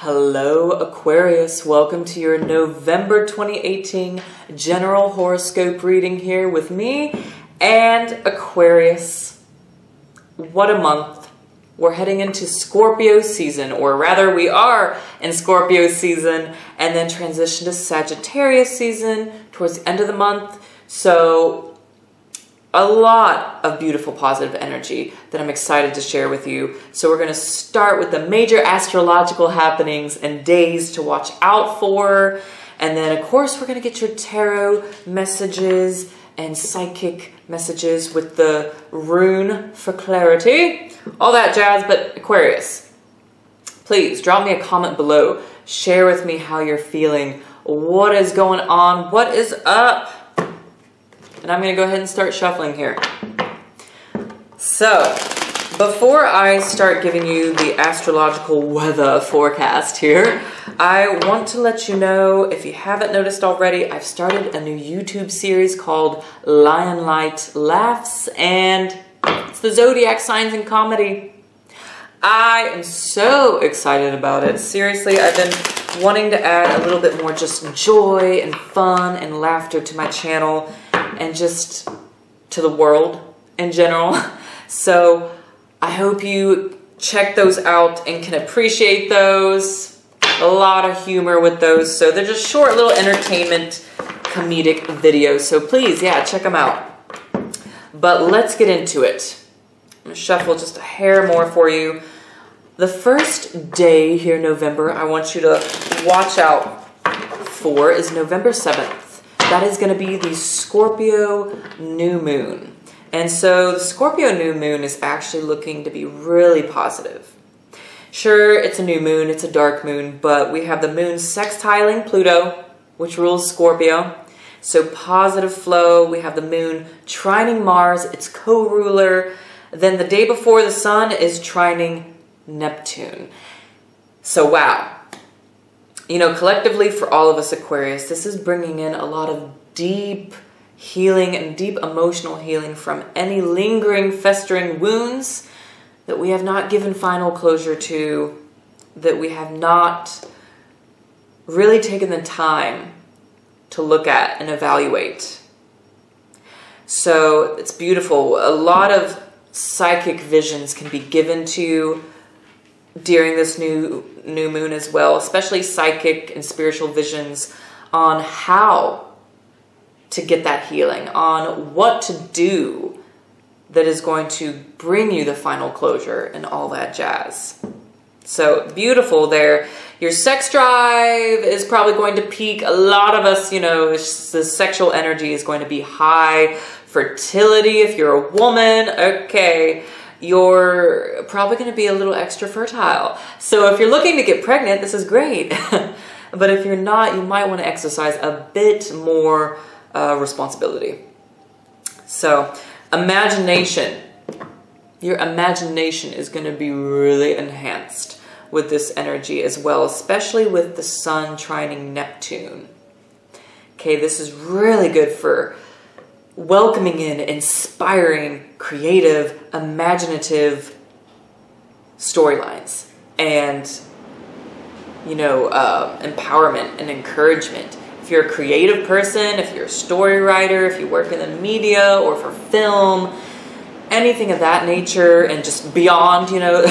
Hello Aquarius, welcome to your November 2018 general horoscope reading here with me and Aquarius. What a month. We're heading into Scorpio season, or rather we are in Scorpio season and then transition to Sagittarius season towards the end of the month. So a lot of beautiful positive energy that I'm excited to share with you. So we're going to start with the major astrological happenings and days to watch out for. And then of course we're going to get your tarot messages and psychic messages with the rune for clarity. All that jazz. But Aquarius, please drop me a comment below. Share with me how you're feeling. What is going on? What is up? And I'm going to go ahead and start shuffling here. So, before I start giving you the astrological weather forecast here, I want to let you know, if you haven't noticed already, I've started a new YouTube series called Lion Light Laughs, and it's the zodiac signs in comedy. I am so excited about it. Seriously, I've been wanting to add a little bit more just joy and fun and laughter to my channel and just to the world in general. So I hope you check those out and can appreciate those. A lot of humor with those. So they're just short little entertainment comedic videos. So please, yeah, check them out. But let's get into it. I'm going to shuffle just a hair more for you. The first day here in November I want you to watch out for is November 7th. That is going to be the Scorpio new moon. And so the Scorpio new moon is actually looking to be really positive. Sure, it's a new moon, it's a dark moon, but we have the moon sextiling Pluto, which rules Scorpio. So positive flow. We have the moon trining Mars, its co-ruler. Then the day before, the sun is trining Neptune. So wow. You know, collectively for all of us Aquarius, this is bringing in a lot of deep healing and deep emotional healing from any lingering, festering wounds that we have not given final closure to, that we have not really taken the time to look at and evaluate. So it's beautiful. A lot of psychic visions can be given to you during this new moon as well, especially psychic and spiritual visions on how to get that healing, on what to do that is going to bring you the final closure and all that jazz. So beautiful there. Your sex drive is probably going to peak. A lot of us, you know, the sexual energy is going to be high. Fertility, if you're a woman, okay, you're probably going to be a little extra fertile. So if you're looking to get pregnant, this is great. But if you're not, you might want to exercise a bit more responsibility. So imagination. Your imagination is going to be really enhanced with this energy as well, especially with the sun trining Neptune. Okay, this is really good for welcoming in, inspiring, creative, imaginative storylines and, you know, empowerment and encouragement. If you're a creative person, if you're a story writer, if you work in the media or for film, anything of that nature and just beyond, you know,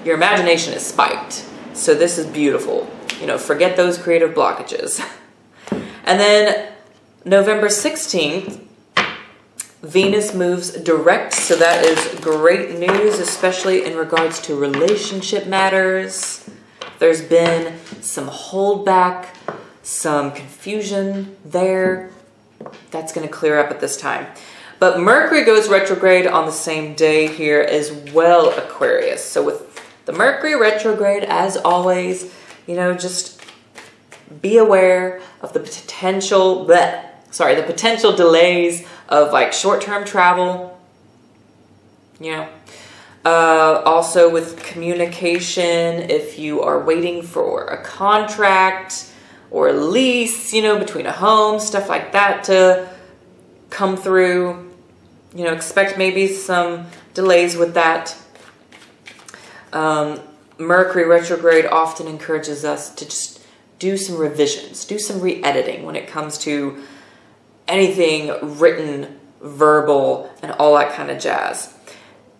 your imagination is spiked. So this is beautiful. You know, forget those creative blockages. And then November 16th, Venus moves direct, so that is great news, especially in regards to relationship matters. There's been some holdback, some confusion there. That's going to clear up at this time. But Mercury goes retrograde on the same day here as well, Aquarius. So with the Mercury retrograde, as always, you know, just be aware of the potential delays of like short-term travel, you know. Also with communication, if you are waiting for a contract or a lease, you know, between a home, stuff like that to come through, you know, expect maybe some delays with that. Mercury retrograde often encourages us to just do some revisions, do some re-editing when it comes to anything written, verbal, and all that kind of jazz.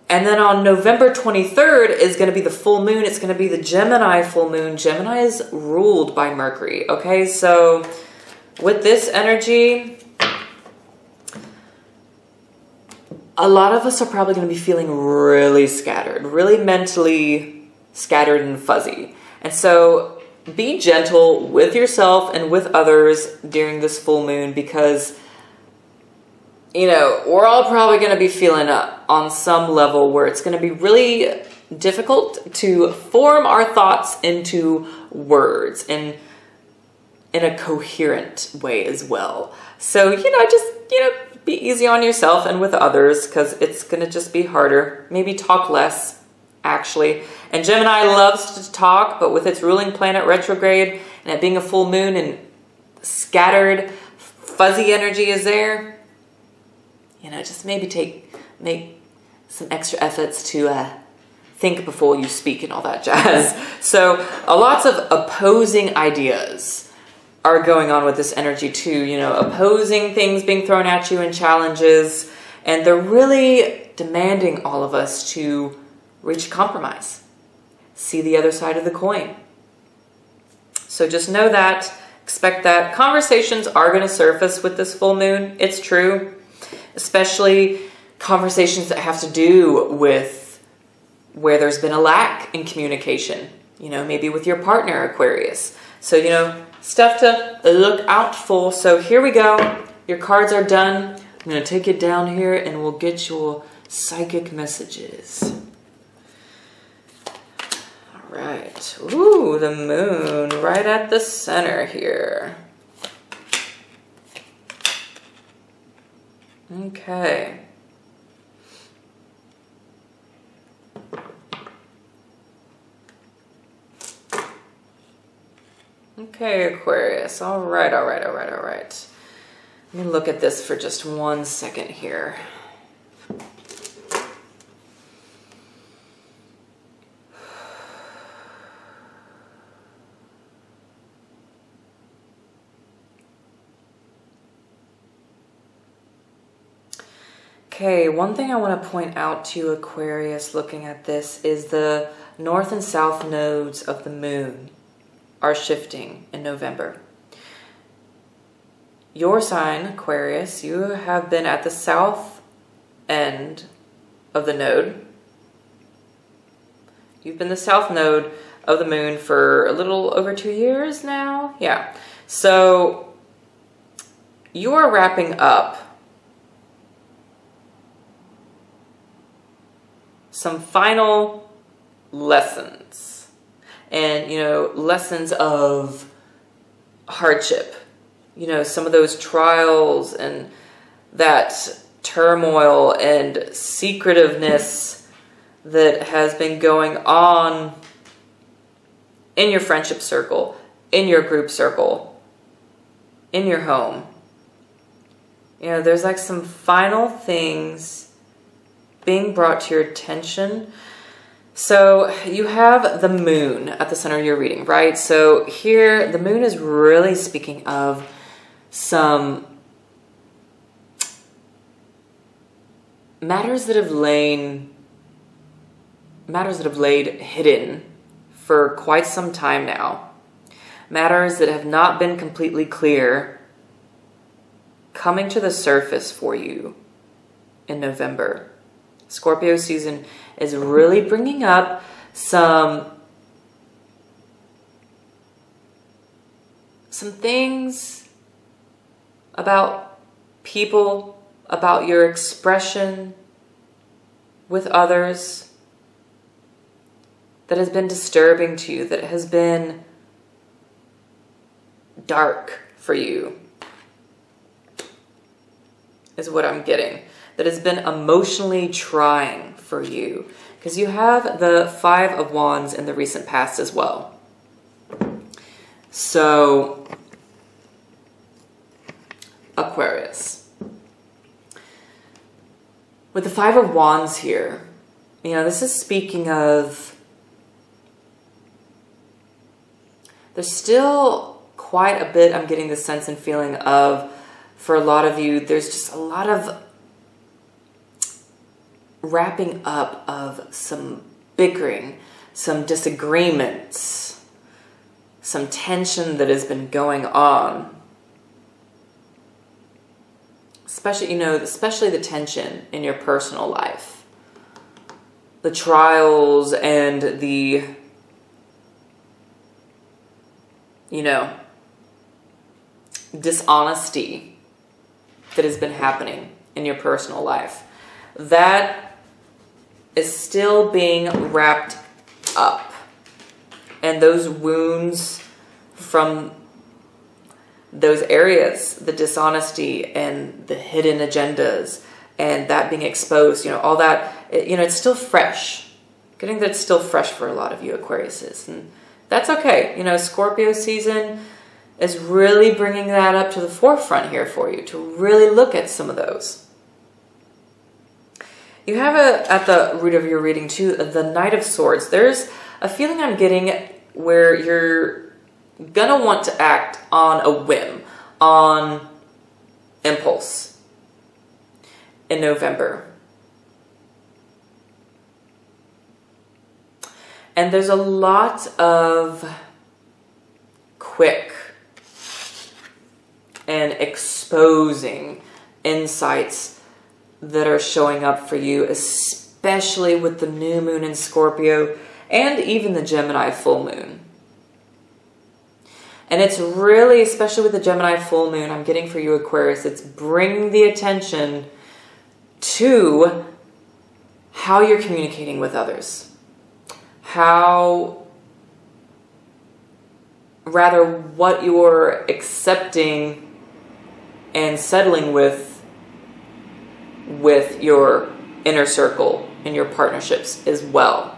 And then on November 23rd is going to be the full moon. It's going to be the Gemini full moon. Gemini is ruled by Mercury. Okay, so with this energy, a lot of us are probably going to be feeling really scattered, really mentally scattered and fuzzy. And so be gentle with yourself and with others during this full moon, because, you know, we're all probably going to be feeling up on some level where it's going to be really difficult to form our thoughts into words and in a coherent way as well. So, you know, just, you know, be easy on yourself and with others, because it's going to just be harder. Maybe talk less, actually. And Gemini loves to talk, but with its ruling planet retrograde and it being a full moon and scattered, fuzzy energy is there, you know, just maybe make some extra efforts to think before you speak and all that jazz. So lots of opposing ideas are going on with this energy too, you know, opposing things being thrown at you and challenges, and they're really demanding all of us to reach a compromise, see the other side of the coin. So just know that, expect that. Conversations are going to surface with this full moon. It's true, especially conversations that have to do with where there's been a lack in communication, you know, maybe with your partner, Aquarius. So, you know, stuff to look out for. So here we go. Your cards are done. I'm going to take it down here and we'll get your psychic messages. All right. Ooh, the moon right at the center here. Okay. Okay, Aquarius. All right, all right, all right, all right. Let me look at this for just 1 second here. Okay, one thing I want to point out to you, Aquarius, looking at this, is the north and south nodes of the moon are shifting in November. Your sign, Aquarius, you have been at the south end of the node. You've been the south node of the moon for a little over 2 years now. Yeah. So you are wrapping up some final lessons, and, you know, lessons of hardship, you know, some of those trials and that turmoil and secretiveness that has been going on in your friendship circle, in your group circle, in your home. You know, there's like some final things being brought to your attention. So you have the moon at the center of your reading, right? So here, the moon is really speaking of some matters that have laid hidden for quite some time now. Matters that have not been completely clear coming to the surface for you in November. Scorpio season is really bringing up some things about people, about your expression with others that has been disturbing to you, that has been dark for you, is what I'm getting. That has been emotionally trying for you, because you have the 5 of Wands in the recent past as well. So, Aquarius, with the 5 of Wands here, you know, this is speaking of there's still quite a bit I'm getting the sense and feeling of, for a lot of you, there's just a lot of wrapping up of some bickering, some disagreements, some tension that has been going on. Especially, especially the tension in your personal life. The trials and the, dishonesty that has been happening in your personal life. That is still being wrapped up. And those wounds from those areas, the dishonesty and the hidden agendas and that being exposed, all that, it's still fresh. Getting that it's still fresh for a lot of you Aquariuses. And that's okay. Scorpio season is really bringing that up to the forefront here for you to really look at some of those. You have at the root of your reading too, the Knight of Swords. There's a feeling I'm getting where you're gonna want to act on a whim, on impulse in November. And there's a lot of quick and exposing insights that are showing up for you, especially with the new moon in Scorpio and even the Gemini full moon. And it's really, especially with the Gemini full moon, I'm getting for you Aquarius, it's bringing the attention to how you're communicating with others. What you're accepting and settling with your inner circle and your partnerships as well.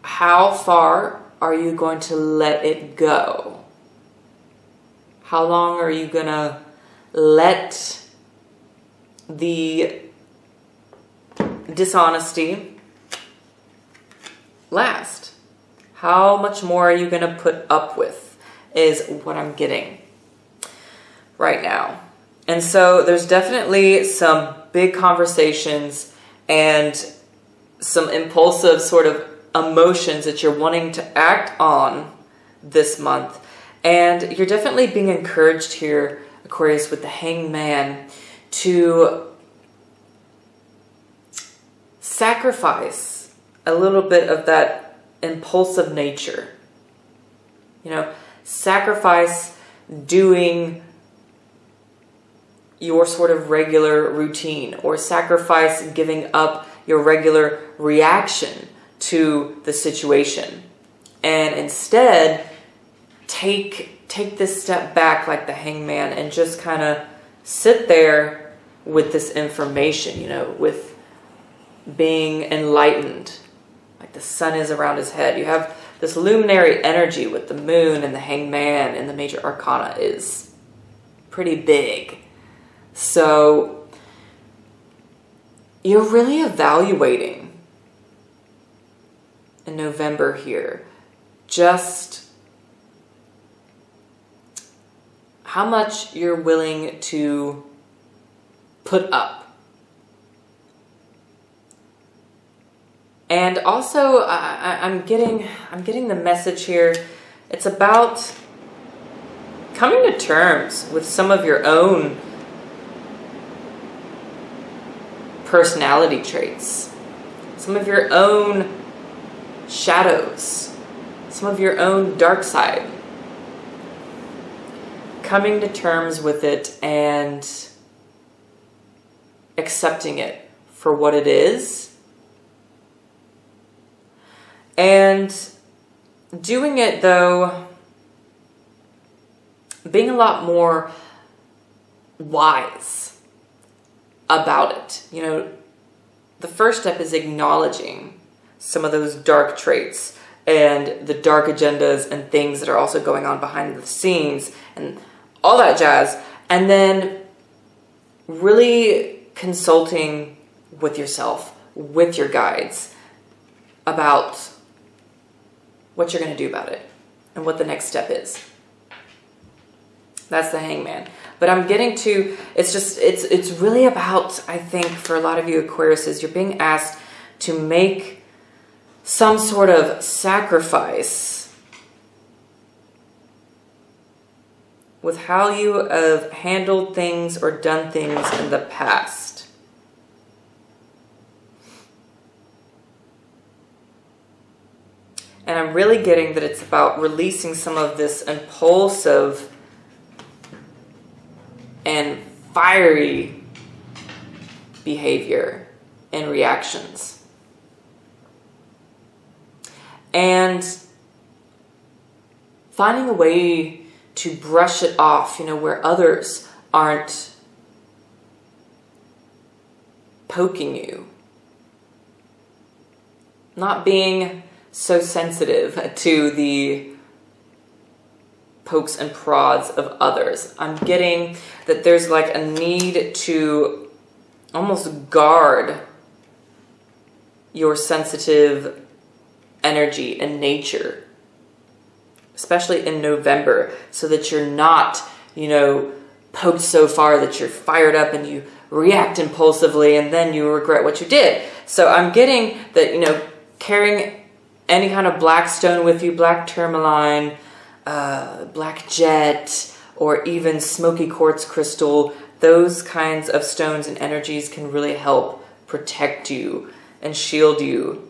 How far are you going to let it go? How long are you going to let the dishonesty last? How much more are you going to put up with is what I'm getting right now. And so there's definitely some big conversations and some impulsive sort of emotions that you're wanting to act on this month. And you're definitely being encouraged here, Aquarius, with the Hangman to sacrifice a little bit of that impulsive nature. Sacrifice doing your sort of regular routine, or sacrifice giving up your regular reaction to the situation, and instead take this step back like the Hangman and just kind of sit there with this information, with being enlightened, like the sun is around his head. You have this luminary energy with the moon and the Hangman, and the major arcana is pretty big. So you're really evaluating in November here just how much you're willing to put up. And also I'm getting the message here. It's about coming to terms with some of your own personality traits, some of your own shadows, some of your own dark side. Coming to terms with it and accepting it for what it is. And doing it, though, being a lot more wise about it. The first step is acknowledging some of those dark traits and the dark agendas and things that are also going on behind the scenes and all that jazz. And then really consulting with yourself, with your guides, about what you're going to do about it and what the next step is. That's the Hangman. But I'm getting to, it's really about, I think, for a lot of you Aquariuses, you're being asked to make some sort of sacrifice with how you have handled things or done things in the past. And I'm really getting that it's about releasing some of this impulsive and fiery behavior and reactions. And finding a way to brush it off, you know, where others aren't poking you. Not being so sensitive to the pokes and prods of others. I'm getting that there's like a need to almost guard your sensitive energy and nature, especially in November, so that you're not, you know, poked so far that you're fired up and you react impulsively and then you regret what you did. So I'm getting that, you know, carrying any kind of black stone with you, black tourmaline, black jet, or even smoky quartz crystal, those kinds of stones and energies can really help protect you and shield you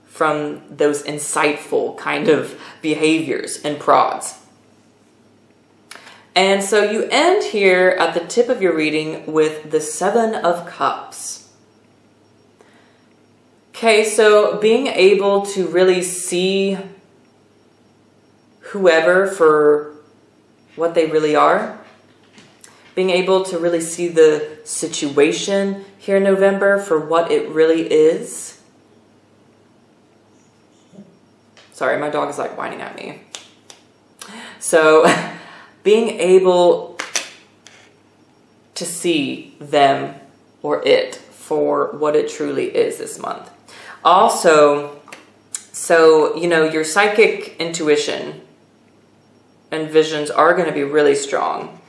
from those insightful kind of behaviors and prods. And so you end here at the tip of your reading with the Seven of Cups. Okay, so being able to really see whoever for what they really are, being able to really see the situation here in November for what it really is. Sorry, my dog is like whining at me. So being able to see them or it for what it truly is this month. Also, so, you know, your psychic intuition and visions are going to be really strong,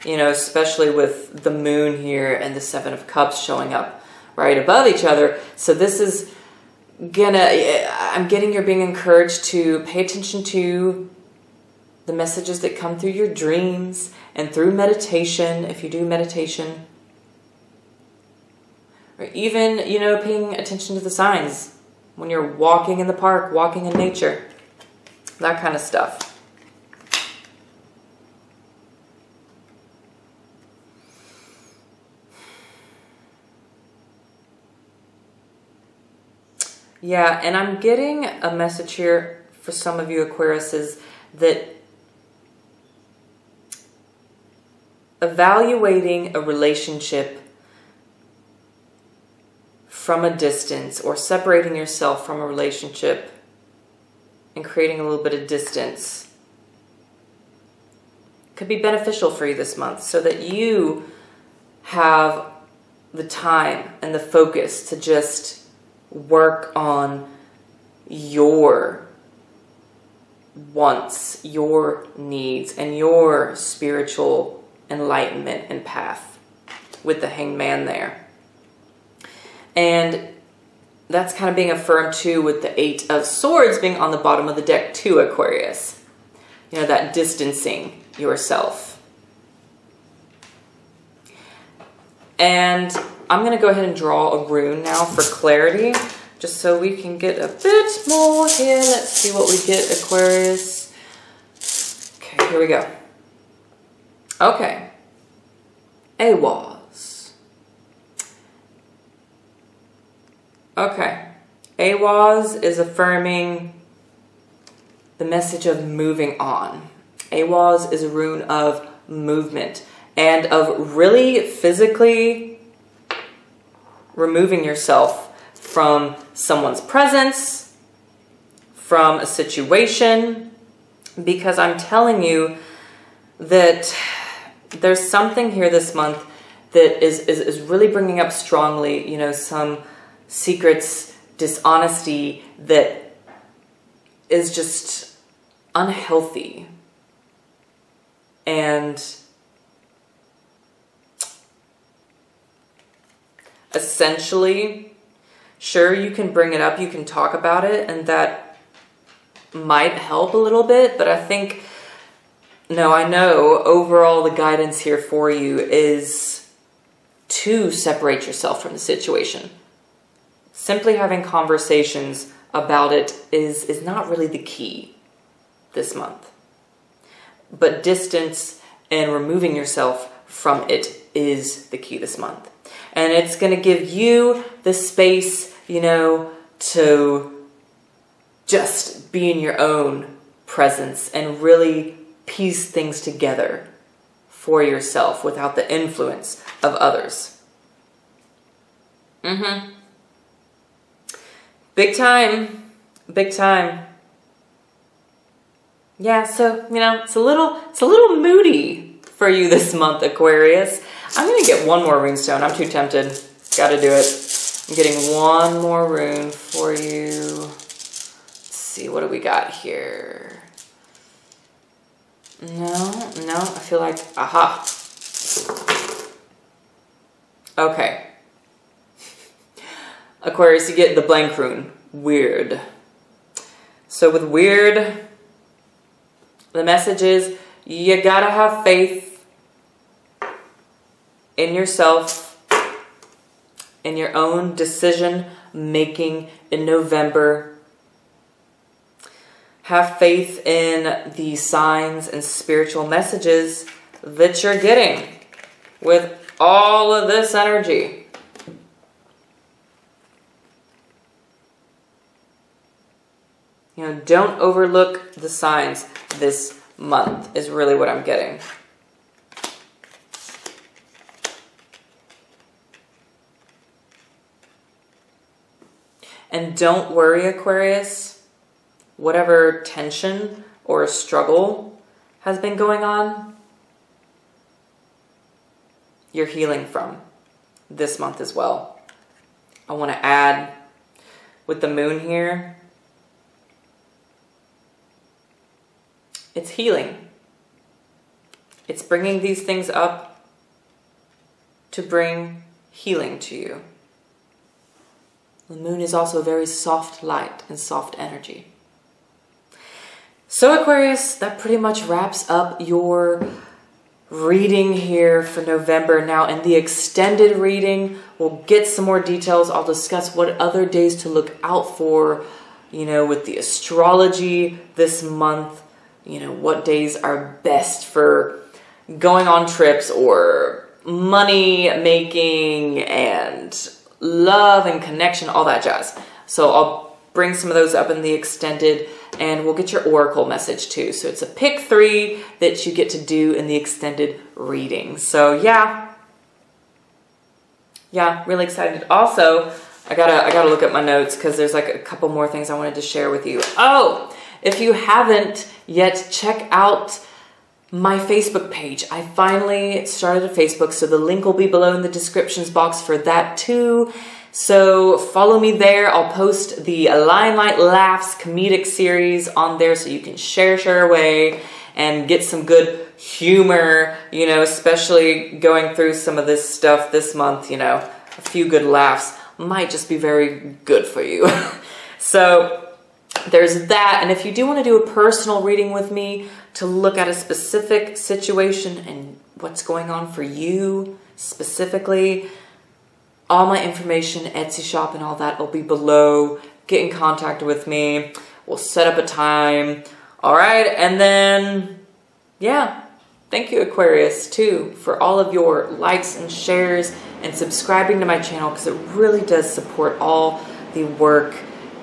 you know, especially with the moon here and the Seven of Cups showing up right above each other. So this is I'm getting you're being encouraged to pay attention to the messages that come through your dreams and through meditation, if you do meditation. Or even, you know, paying attention to the signs when you're walking in the park, walking in nature. That kind of stuff. Yeah, and I'm getting a message here for some of you Aquariuses that evaluating a relationship from a distance or separating yourself from a relationship and creating a little bit of distance could be beneficial for you this month, so that you have the time and the focus to just work on your wants, your needs, and your spiritual enlightenment and path with the Hangman there. And that's kind of being affirmed too with the Eight of Swords being on the bottom of the deck too, Aquarius. You know, that distancing yourself. And I'm going to go ahead and draw a rune now for clarity, just so we can get a bit more here. Let's see what we get, Aquarius. Okay, here we go. Okay. AWOS. Okay. AWOS is affirming the message of moving on. AWOS is a rune of movement and of really physically removing yourself from someone's presence, from a situation, because I'm telling you that there's something here this month that is really bringing up strongly, you know, some secrets, dishonesty that is just unhealthy. And essentially, sure, you can bring it up, you can talk about it, and that might help a little bit, but I think, no, I know overall the guidance here for you is to separate yourself from the situation. Simply having conversations about it is not really the key this month. But distance and removing yourself from it is the key this month. And it's going to give you the space, you know, to just be in your own presence and really piece things together for yourself without the influence of others. Big time. Big time. Yeah, so, you know, it's a little moody for you this month, Aquarius. I'm going to get one more runestone. I'm too tempted. Got to do it. I'm getting one more rune for you. Let's see, what do we got here? No, I feel like, aha. Okay. Aquarius, you get the blank rune, weird. So with weird, the message is you gotta have faith in yourself, in your own decision making in November. Have faith in the signs and spiritual messages that you're getting with all of this energy. You know, don't overlook the signs this month is really what I'm getting. And don't worry, Aquarius, whatever tension or struggle has been going on, you're healing from this month as well. I want to add with the moon here, it's healing. It's bringing these things up to bring healing to you. The moon is also very soft light and soft energy. So Aquarius, that pretty much wraps up your reading here for November. Now in the extended reading, we'll get some more details. I'll discuss what other days to look out for, you know, with the astrology this month. You know, what days are best for going on trips or money making and love and connection, all that jazz. So I'll bring some of those up in the extended, and we'll get your oracle message too. So it's a pick 3 that you get to do in the extended reading. So yeah, really excited. Also, I gotta look at my notes because there's like a couple more things I wanted to share with you. Oh, if you haven't yet, check out my Facebook page. I finally started a Facebook, so the link will be below in the descriptions box for that too. So follow me there. I'll post the Limelight Laughs comedic series on there so you can share away and get some good humor, you know, especially going through some of this stuff this month, you know, a few good laughs might just be very good for you. So there's that. And if you do want to do a personal reading with me to look at a specific situation and what's going on for you specifically, all my information, Etsy shop and all that will be below. Get in contact with me. We'll set up a time. All right. And then, yeah, thank you, Aquarius, too, for all of your likes and shares and subscribing to my channel, because it really does support all the work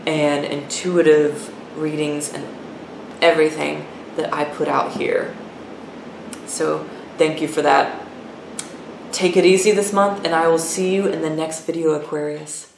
and intuitive readings and everything that I put out here. So thank you for that. Take it easy this month, and I will see you in the next video, Aquarius.